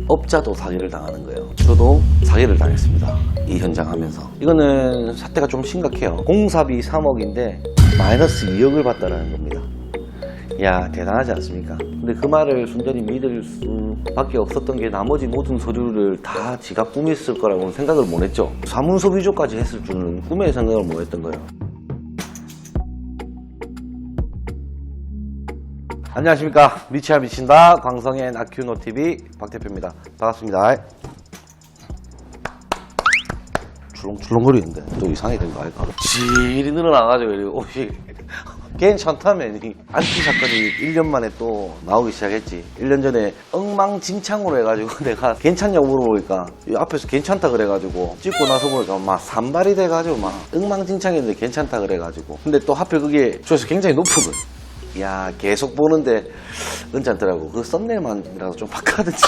업자도 사기를 당하는 거예요. 저도 사기를 당했습니다. 이 현장 하면서. 이거는 사태가 좀 심각해요. 공사비 3억인데 마이너스 2억을 받다라는 겁니다. 이야, 대단하지 않습니까? 근데 그 말을 순전히 믿을 수밖에 없었던 게 나머지 모든 서류를 다 지가 꾸몄을 거라고는 생각을 못 했죠. 사문서 위조까지 했을 줄은 꿈에 생각을 못 했던 거예요. 안녕하십니까. 미치야 미친다 광성의 낙큐노TV 박대표입니다. 반갑습니다. 출렁출렁거리는데 또 이상하게 된 거 아닐까? 질이 늘어나가지고 옷이 괜찮다면 안티 사건이 1년 만에 또 나오기 시작했지. 1년 전에 엉망진창으로 해가지고 내가 괜찮냐고 물어보니까 앞에서 괜찮다 그래가지고 찍고 나서 보니까 막 산발이 돼가지고 막 엉망진창했는데 괜찮다 그래가지고 근데 또 하필 그게 조회수 굉장히 높은 거예요. 야, 계속 보는데 괜찮더라고. 그 썸네일만이라도 좀 바꿔야든지.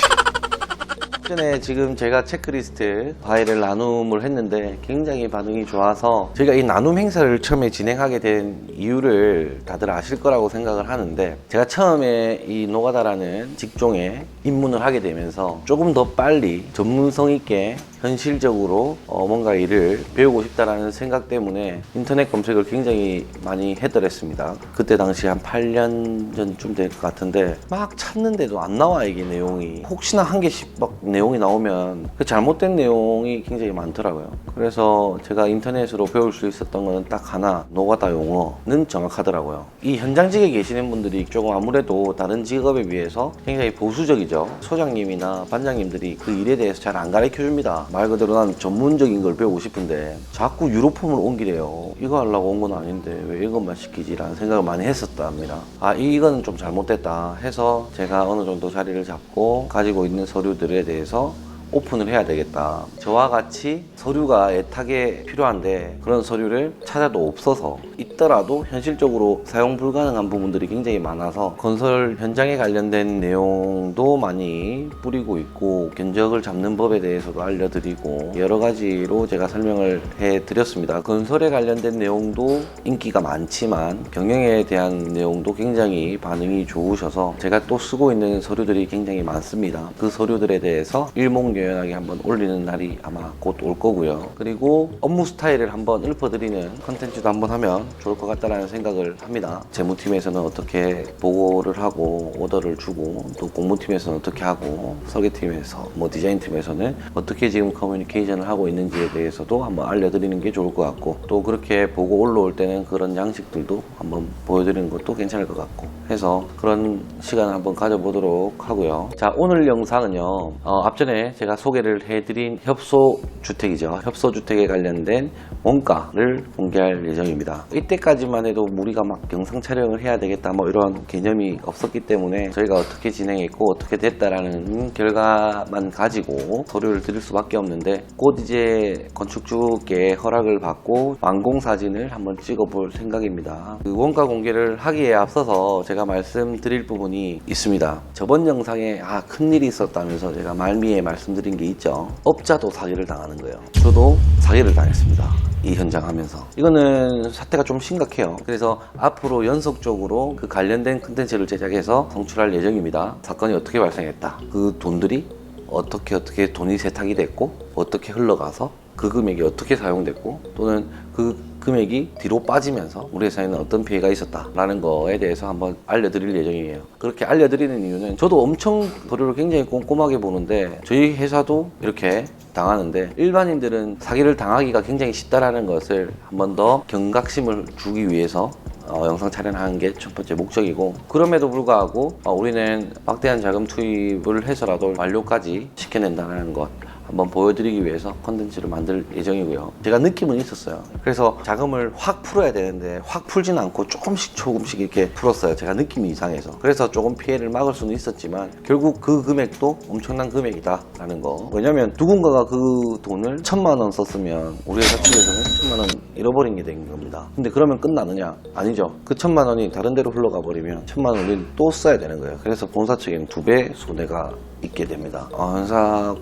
전에 지금 제가 체크리스트 파일을 나눔을 했는데 굉장히 반응이 좋아서 저희가 이 나눔 행사를 처음에 진행하게 된 이유를 다들 아실 거라고 생각을 하는데, 제가 처음에 이 노가다라는 직종에 입문을 하게 되면서 조금 더 빨리 전문성 있게 현실적으로 뭔가 일을 배우고 싶다라는 생각 때문에 인터넷 검색을 굉장히 많이 했더랬습니다. 그때 당시 한 8년 전쯤 될 것 같은데 막 찾는데도 안 나와. 이게 내용이 혹시나 한 개씩 막 내용이 나오면 그 잘못된 내용이 굉장히 많더라고요. 그래서 제가 인터넷으로 배울 수 있었던 거는 딱 하나, 노가다 용어는 정확하더라고요. 이 현장직에 계시는 분들이 조금 아무래도 다른 직업에 비해서 굉장히 보수적이죠. 소장님이나 반장님들이 그 일에 대해서 잘 안 가르쳐 줍니다. 말 그대로 난 전문적인 걸 배우고 싶은데 자꾸 유로폼을 옮기래요. 이거 하려고 온 건 아닌데 왜 이것만 시키지라는 생각을 많이 했었답니다. 아, 이건 좀 잘못됐다 해서 제가 어느 정도 자리를 잡고 가지고 있는 서류들에 대해서 오픈을 해야 되겠다. 저와 같이 서류가 애타게 필요한데 그런 서류를 찾아도 없어서, 있더라도 현실적으로 사용 불가능한 부분들이 굉장히 많아서 건설 현장에 관련된 내용도 많이 뿌리고 있고 견적을 잡는 법에 대해서도 알려드리고 여러 가지로 제가 설명을 해드렸습니다. 건설에 관련된 내용도 인기가 많지만 경영에 대한 내용도 굉장히 반응이 좋으셔서 제가 또 쓰고 있는 서류들이 굉장히 많습니다. 그 서류들에 대해서 일목요연하게 한번 올리는 날이 아마 곧 올 거고요. 그리고 업무 스타일을 한번 읊어드리는 컨텐츠도 한번 하면 좋을 것 같다라는 생각을 합니다. 재무팀에서는 어떻게 보고를 하고 오더를 주고, 또 공무팀에서는 어떻게 하고, 설계팀에서 디자인팀에서는 어떻게 지금 커뮤니케이션을 하고 있는지에 대해서도 한번 알려드리는 게 좋을 것 같고, 또 그렇게 보고 올라올 때는 그런 양식들도 한번 보여드리는 것도 괜찮을 것 같고 해서 그런 시간을 한번 가져보도록 하고요. 자, 오늘 영상은요, 앞전에 제가 소개를 해드린 협소주택이죠. 협소주택에 관련된 원가를 공개할 예정입니다. 이때까지만 해도 우리가 막 영상 촬영을 해야 되겠다 뭐 이런 개념이 없었기 때문에 저희가 어떻게 진행했고 어떻게 됐다라는 결과만 가지고 서류를 드릴 수밖에 없는데, 곧 이제 건축주께 허락을 받고 완공 사진을 한번 찍어볼 생각입니다. 그 원가 공개를 하기에 앞서서 제가 말씀드릴 부분이 있습니다. 저번 영상에 큰일이 있었다면서 제가 말미에 말씀드린 게 있죠. 업자도 사기를 당하는 거예요. 저도 사기를 당했습니다. 이 현장 하면서. 이거는 사태가 좀 심각해요. 그래서 앞으로 연속적으로 그 관련된 컨텐츠를 제작해서 송출할 예정입니다. 사건이 어떻게 발생했다, 그 돈들이 어떻게 돈이 세탁이 됐고 어떻게 흘러가서 그 금액이 어떻게 사용됐고, 또는 그 금액이 뒤로 빠지면서 우리 회사에는 어떤 피해가 있었다라는 거에 대해서 한번 알려드릴 예정이에요. 그렇게 알려드리는 이유는 저도 엄청 서류를 굉장히 꼼꼼하게 보는데 저희 회사도 이렇게 당하는데 일반인들은 사기를 당하기가 굉장히 쉽다라는 것을 한번 더 경각심을 주기 위해서 영상 촬영하는 게 첫 번째 목적이고, 그럼에도 불구하고 우리는 막대한 자금 투입을 해서라도 완료까지 시켜낸다는 것 한번 보여드리기 위해서 컨텐츠를 만들 예정이고요. 제가 느낌은 있었어요. 그래서 자금을 확 풀어야 되는데 확 풀진 않고 조금씩 이렇게 풀었어요. 제가 느낌이 이상해서. 그래서 조금 피해를 막을 수는 있었지만 결국 그 금액도 엄청난 금액이다 라는 거. 왜냐면 누군가가 그 돈을 1,000만 원 썼으면 우리 회사 측에서는 1,000만 원 잃어버린 게 된 겁니다. 근데 그러면 끝나느냐? 아니죠. 그 1,000만 원이 다른 데로 흘러가 버리면 1,000만 원을 또 써야 되는 거예요. 그래서 본사 측에는 2배 손해가 있게 됩니다. 형사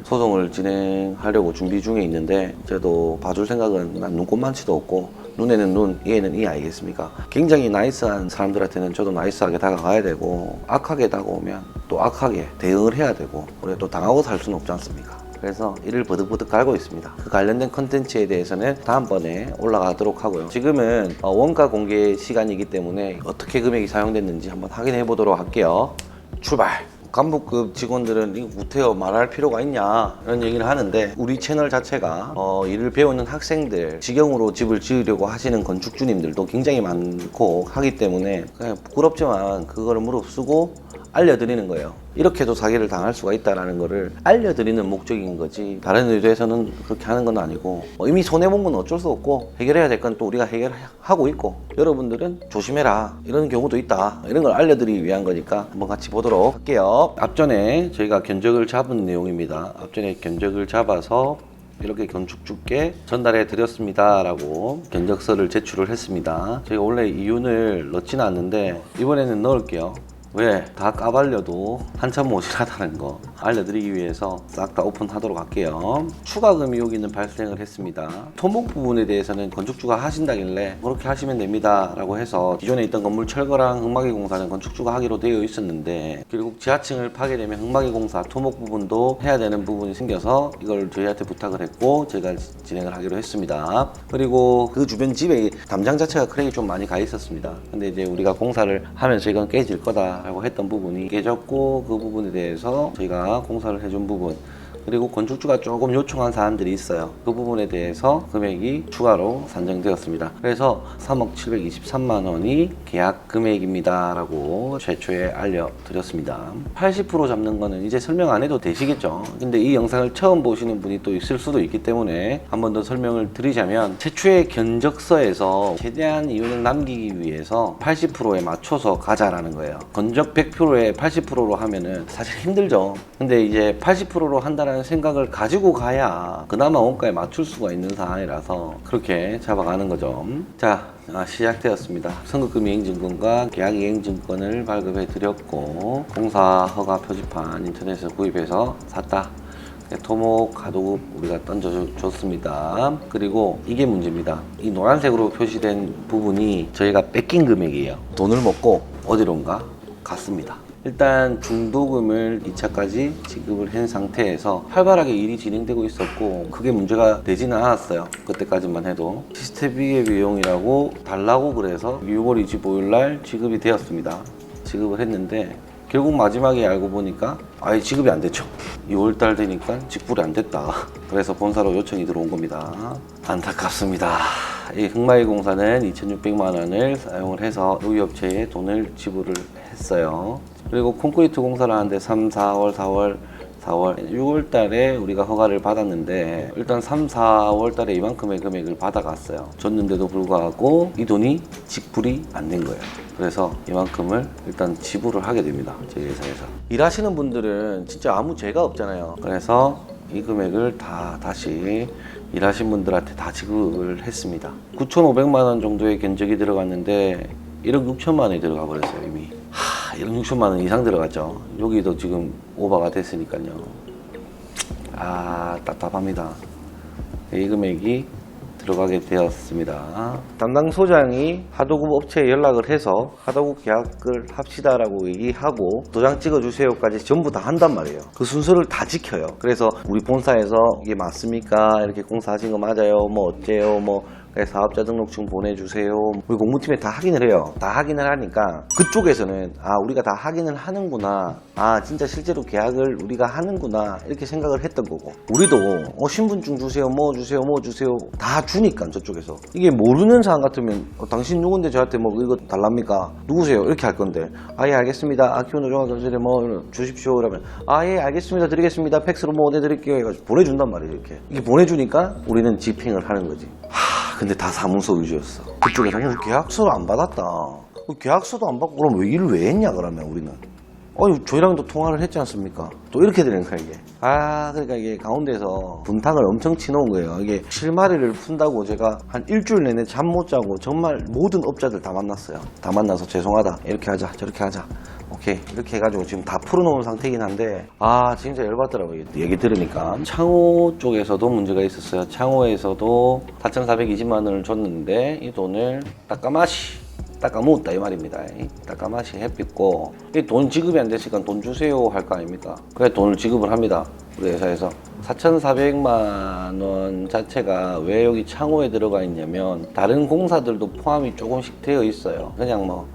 소송을 진행하려고 준비 중에 있는데 저도 봐줄 생각은 난 눈꽃만치도 없고 눈에는 눈, 이에는 이 아니겠습니까? 굉장히 나이스한 사람들한테는 저도 나이스하게 다가가야 되고, 악하게 다가오면 또 악하게 대응을 해야 되고, 우리가 또 당하고 살 수는 없지 않습니까? 그래서 이를 버득버득 갈고 있습니다. 그 관련된 컨텐츠에 대해서는 다음번에 올라가도록 하고요. 지금은 원가 공개 시간이기 때문에 어떻게 금액이 사용됐는지 한번 확인해 보도록 할게요. 출발! 간부급 직원들은 이거 못해요, 말할 필요가 있냐 이런 얘기를 하는데, 우리 채널 자체가 일을 배우는 학생들, 직영으로 집을 지으려고 하시는 건축주님들도 굉장히 많고 하기 때문에 그냥 부끄럽지만 그거를 무릅쓰고 알려드리는 거예요. 이렇게도 사기를 당할 수가 있다는 거를 알려드리는 목적인 거지, 다른 의도에서는 그렇게 하는 건 아니고, 이미 손해본 건 어쩔 수 없고 해결해야 될 건 또 우리가 해결하고 있고, 여러분들은 조심해라 이런 경우도 있다, 이런 걸 알려드리기 위한 거니까 한번 같이 보도록 할게요. 앞전에 저희가 견적을 잡은 내용입니다. 앞전에 견적을 잡아서 이렇게 건축주께 전달해 드렸습니다 라고 견적서를 제출을 했습니다. 제가 원래 이윤을 넣지는 않는데 이번에는 넣을게요. 왜? 다 까발려도 한참 모자라다는 거 알려드리기 위해서 싹 다 오픈하도록 할게요. 추가금이 여기는 발생을 했습니다. 토목 부분에 대해서는 건축주가 하신다길래 그렇게 하시면 됩니다 라고 해서 기존에 있던 건물 철거랑 흙막이 공사는 건축주가 하기로 되어 있었는데, 결국 지하층을 파괴되면 흙막이 공사, 토목 부분도 해야 되는 부분이 생겨서 이걸 저희한테 부탁을 했고 저희가 진행을 하기로 했습니다. 그리고 그 주변 집에 담장 자체가 크랙이 좀 많이 가 있었습니다. 근데 이제 우리가 공사를 하면서 이건 깨질 거다 라고 했던 부분이 깨졌고, 그 부분에 대해서 저희가 공사를 해준 부분, 그리고 건축주가 조금 요청한 사안들이 있어요. 그 부분에 대해서 금액이 추가로 산정되었습니다. 그래서 3억 723만 원이 계약 금액입니다 라고 최초에 알려드렸습니다. 80% 잡는 거는 이제 설명 안 해도 되시겠죠. 근데 이 영상을 처음 보시는 분이 또 있을 수도 있기 때문에 한 번 더 설명을 드리자면, 최초의 견적서에서 최대한 이윤을 남기기 위해서 80%에 맞춰서 가자라는 거예요. 건적 100%에 80%로 하면은 사실 힘들죠. 근데 이제 80%로 한다는 생각을 가지고 가야 그나마 원가에 맞출 수가 있는 상황이라서 그렇게 잡아가는 거죠. 자, 시작되었습니다. 선급금 이행증권과 계약 이행증권을 발급해 드렸고, 공사 허가 표지판 인터넷에서 구입해서 샀다. 토목 가도급 우리가 던져줬습니다. 그리고 이게 문제입니다. 이 노란색으로 표시된 부분이 저희가 뺏긴 금액이에요. 돈을 먹고 어디론가 갔습니다. 일단 중도금을 2차까지 지급을 한 상태에서 활발하게 일이 진행되고 있었고 크게 문제가 되지는 않았어요. 그때까지만 해도 시스템비의 비용이라고 달라고 그래서 6월 25일 날 지급이 되었습니다. 지급을 했는데 결국 마지막에 알고 보니까 아예 지급이 안 됐죠. 2월달 되니까 직불이 안 됐다. 그래서 본사로 요청이 들어온 겁니다. 안타깝습니다. 이 흑마이 공사는 2,600만 원을 사용을 해서 노이업체에 돈을 지불을 했어요. 그리고 콘크리트 공사를 하는데 3, 4월, 6월 달에 우리가 허가를 받았는데, 일단 3, 4월 달에 이만큼의 금액을 받아갔어요. 줬는데도 불구하고 이 돈이 직불이 안 된 거예요. 그래서 이만큼을 일단 지불을 하게 됩니다. 저희 회사에서. 일하시는 분들은 진짜 아무 죄가 없잖아요. 그래서 이 금액을 다시 일하신 분들한테 다 지급을 했습니다. 9,500만 원 정도의 견적이 들어갔는데 1억 6천만 원이 들어가 버렸어요. 이미 1억 6천만 원 이상 들어갔죠. 여기도 지금 오버가 됐으니까요. 답답합니다. 이 금액이 들어가게 되었습니다. 담당 소장이 하도급 업체에 연락을 해서 하도급 계약을 합시다라고 얘기하고 도장 찍어주세요까지 전부 다 한단 말이에요. 그 순서를 다 지켜요. 그래서 우리 본사에서 이게 맞습니까? 이렇게 공사하신 거 맞아요? 뭐 어째요? 뭐 사업자 등록증 보내주세요. 우리 공무팀에 다 확인을 해요. 다 확인을 하니까 그쪽에서는 우리가 다 확인을 하는구나, 진짜 실제로 계약을 우리가 하는구나 이렇게 생각을 했던 거고, 우리도 신분증 주세요, 뭐 주세요, 뭐 주세요 다 주니까 저쪽에서 이게 모르는 사람 같으면 당신 누군데 저한테 뭐 이거 달랍니까? 누구세요? 이렇게 할 건데 예 알겠습니다. 키운노종합건설에 뭐 주십시오. 그러면 예 알겠습니다. 드리겠습니다. 팩스로 뭐 보내드릴게요 해가지고 보내준단 말이에요. 이렇게 보내주니까 우리는 집행을 하는 거지. 근데 다 사무소 위주였어. 그쪽에서 계약서를 안 받았다. 계약서도 안 받고 그럼 왜 일을 왜 했냐 그러면 우리는. 저희랑도 통화를 했지 않습니까? 또 이렇게 되는 거야 이게. 그러니까 이게 가운데서 분탕을 엄청 치놓은 거예요. 이게 실마리를 푼다고 제가 한 일주일 내내 잠 못 자고 정말 모든 업자들 다 만났어요. 다 만나서 죄송하다, 이렇게 하자, 저렇게 하자, 오케이. 이렇게 해가지고 지금 다 풀어놓은 상태이긴 한데, 진짜 열받더라고요. 얘기 들으니까. 창호 쪽에서도 문제가 있었어요. 창호에서도 4,420만원을 줬는데, 이 돈을 닦아먹었다 이 말입니다. 닦아마시 해pis고, 이 돈 지급이 안 됐으니까 돈 주세요 할 거 아닙니까? 그래 돈을 지급을 합니다. 우리 회사에서 4,400만 원 자체가 왜 여기 창호에 들어가 있냐면, 다른 공사들도 포함이 조금씩 되어 있어요. 그냥 뭐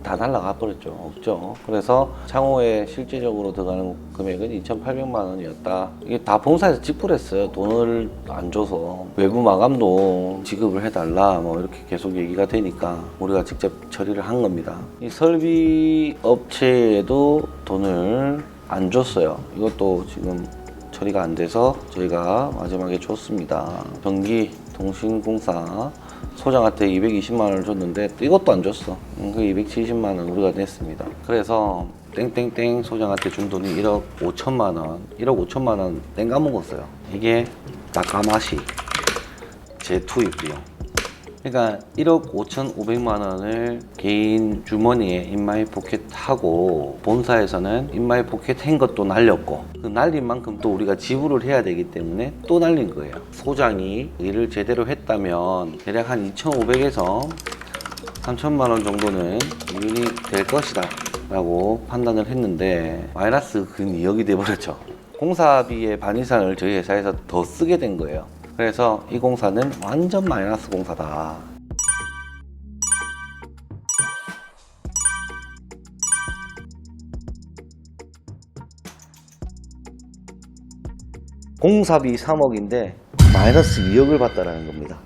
다 날라가 버렸죠. 없죠. 그래서 창호에 실질적으로 들어가는 금액은 2,800만 원이었다. 이게 다 본사에서 지불했어요. 돈을 안 줘서. 외부 마감도 지급을 해달라 뭐 이렇게 계속 얘기가 되니까 우리가 직접 처리를 한 겁니다. 이 설비 업체에도 돈을 안 줬어요. 이것도 지금 처리가 안 돼서 저희가 마지막에 줬습니다. 전기통신공사 소장한테 220만 원을 줬는데 이것도 안 줬어. 그 270만 원 우리가 냈습니다. 그래서 땡땡땡 소장한테 준 돈이 1억 5천만 원, 1억 5천만 원 땡가먹었어요. 이게 닦아마시 제 투입 비용. 그러니까 1억 5,500만 원을 개인 주머니에 인마이 포켓 하고, 본사에서는 인마이 포켓 한 것도 날렸고, 그 날린 만큼 또 우리가 지불을 해야 되기 때문에 또 날린 거예요. 소장이 일을 제대로 했다면 대략 한 2,500에서 3,000만 원 정도는 이윤이 될 것이다 라고 판단을 했는데, 마이너스 근 2억이 돼버렸죠. 공사비의 반 이상을 저희 회사에서 더 쓰게 된 거예요. 그래서 이 공사는 완전 마이너스 공사다. 공사비 3억인데 마이너스 2억을 받다라는 겁니다.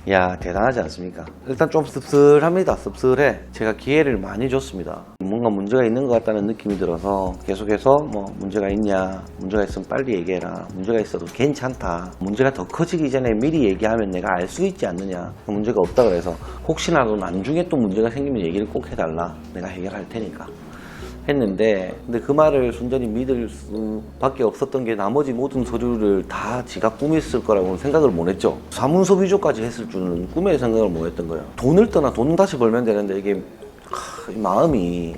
이야, 대단하지 않습니까? 일단 좀 씁쓸합니다. 씁쓸해. 제가 기회를 많이 줬습니다. 뭔가 문제가 있는 것 같다는 느낌이 들어서 계속해서 뭐 문제가 있냐, 문제가 있으면 빨리 얘기해라, 문제가 있어도 괜찮다, 문제가 더 커지기 전에 미리 얘기하면 내가 알 수 있지 않느냐, 문제가 없다 그래서 혹시나도 나중에 또 문제가 생기면 얘기를 꼭 해달라, 내가 해결할 테니까 했는데, 근데 그 말을 순전히 믿을 수밖에 없었던 게, 나머지 모든 서류를 다 지가 꾸몄을 거라고는 생각을 못 했죠. 사문서 위조까지 했을 줄은 꿈에 생각을 못 했던 거예요. 돈을 떠나 돈 다시 벌면 되는데, 이게 이 마음이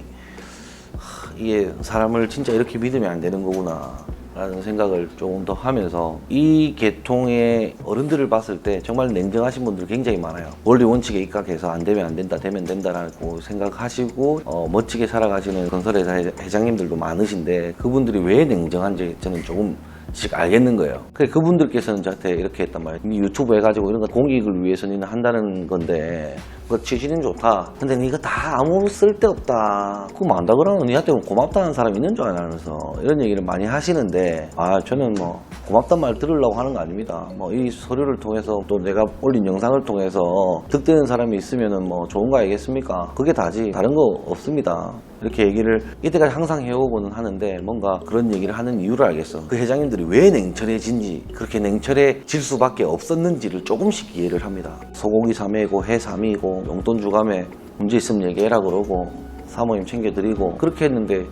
이게 사람을 진짜 이렇게 믿으면 안 되는 거구나 라는 생각을 조금 더 하면서, 이 계통의 어른들을 봤을 때 정말 냉정하신 분들 굉장히 많아요. 원리 원칙에 입각해서 안 되면 안 된다, 되면 된다라고 생각하시고 멋지게 살아가시는 건설회사 회장님들도 많으신데, 그분들이 왜 냉정한지 저는 조금씩 알겠는 거예요. 그래, 그분들께서는 저한테 이렇게 했단 말이에요. 유튜브 해가지고 이런 거 공익을 위해서 니는 한다는 건데 그 취지는 좋다. 근데 이거 다 아무 쓸데없다. 그거 안다 그러면 니한테 고맙다는 사람 있는 줄 알면서 이런 얘기를 많이 하시는데, 저는 뭐 고맙단 말 들으려고 하는 거 아닙니다. 뭐 이 서류를 통해서 또 내가 올린 영상을 통해서 득되는 사람이 있으면은 뭐 좋은 거 아니겠습니까? 그게 다지 다른 거 없습니다. 이렇게 얘기를 이때까지 항상 해오고는 하는데, 뭔가 그런 얘기를 하는 이유를 알겠어. 그 회장님들이 왜 냉철해진지, 그렇게 냉철해질 수밖에 없었는지를 조금씩 이해를 합니다. 소고기 3회고 해 3이고 용돈 주감에 문제 있으면 얘기해라 그러고 사모님 챙겨드리고 그렇게 했는데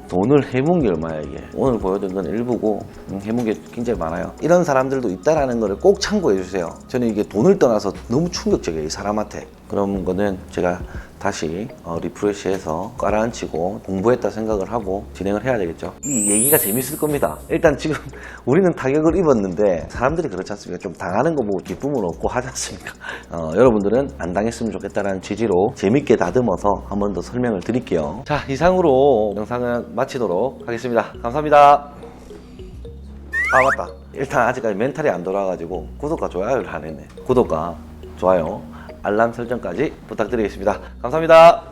돈을 해본 게 얼마야 이게. 오늘 보여드린 건 일부고 해본 게 굉장히 많아요. 이런 사람들도 있다라는 거를 꼭 참고해 주세요. 저는 이게 돈을 떠나서 너무 충격적이에요, 이 사람한테. 그런 거는 제가 다시 리프레시해서 깔아앉히고 공부했다 생각을 하고 진행을 해야 되겠죠. 이 얘기가 재밌을 겁니다. 일단 지금 우리는 타격을 입었는데 사람들이 그렇지 않습니까? 좀 당하는 거 보고 기쁨을 얻고 하지 않습니까? 여러분들은 안 당했으면 좋겠다는 취지로 재밌게 다듬어서 한 번 더 설명을 드릴게요. 자, 이상으로 영상은 마치도록 하겠습니다. 감사합니다. 맞다. 일단 아직까지 멘탈이 안 돌아가지고 구독과 좋아요를 안 했네. 구독과 좋아요, 알람 설정까지 부탁드리겠습니다. 감사합니다.